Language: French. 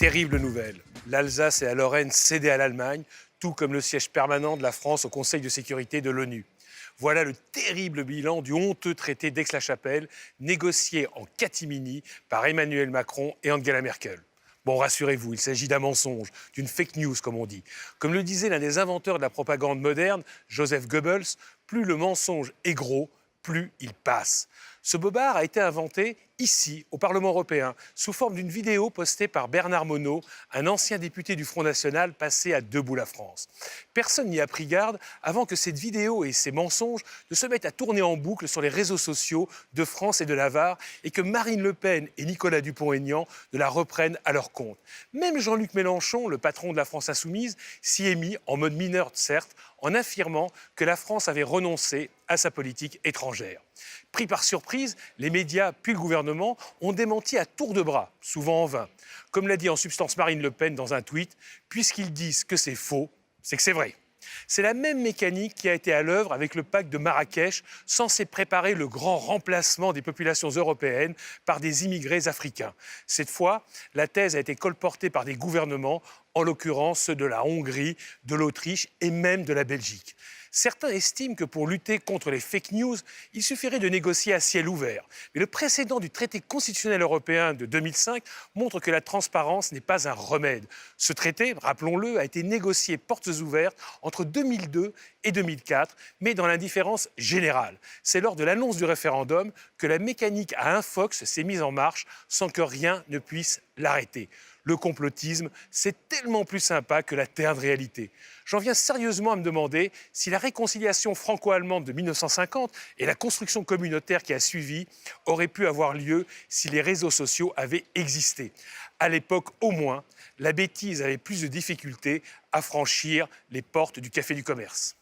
Terrible nouvelle. L'Alsace et la Lorraine cédées à l'Allemagne, tout comme le siège permanent de la France au Conseil de sécurité de l'ONU. Voilà le terrible bilan du honteux traité d'Aix-la-Chapelle, négocié en catimini par Emmanuel Macron et Angela Merkel. Bon, rassurez-vous, il s'agit d'un mensonge, d'une fake news, comme on dit. Comme le disait l'un des inventeurs de la propagande moderne, Joseph Goebbels, plus le mensonge est gros, plus il passe. Ce bobard a été inventé ici, au Parlement européen, sous forme d'une vidéo postée par Bernard Monod, un ancien député du Front National passé à Debout la France. Personne n'y a pris garde avant que cette vidéo et ces mensonges ne se mettent à tourner en boucle sur les réseaux sociaux de France et de Navarre et que Marine Le Pen et Nicolas Dupont-Aignan ne la reprennent à leur compte. Même Jean-Luc Mélenchon, le patron de la France Insoumise, s'y est mis en mode mineur, certes, en affirmant que la France avait renoncé à sa politique étrangère. Pris par surprise, les médias puis le gouvernement ont démenti à tour de bras, souvent en vain. Comme l'a dit en substance Marine Le Pen dans un tweet, puisqu'ils disent que c'est faux, c'est que c'est vrai. C'est la même mécanique qui a été à l'œuvre avec le pacte de Marrakech, censé préparer le grand remplacement des populations européennes par des immigrés africains. Cette fois, la thèse a été colportée par des gouvernements, en l'occurrence ceux de la Hongrie, de l'Autriche et même de la Belgique. Certains estiment que pour lutter contre les fake news, il suffirait de négocier à ciel ouvert. Mais le précédent du traité constitutionnel européen de 2005 montre que la transparence n'est pas un remède. Ce traité, rappelons-le, a été négocié portes ouvertes entre 2002 et 2004, mais dans l'indifférence générale. C'est lors de l'annonce du référendum que la mécanique à infox s'est mise en marche sans que rien ne puisse l'arrêter. Le complotisme, c'est tellement plus sympa que la terne réalité. J'en viens sérieusement à me demander si la réconciliation franco-allemande de 1950 et la construction communautaire qui a suivi auraient pu avoir lieu si les réseaux sociaux avaient existé. À l'époque, au moins, la bêtise avait plus de difficultés à franchir les portes du café du commerce.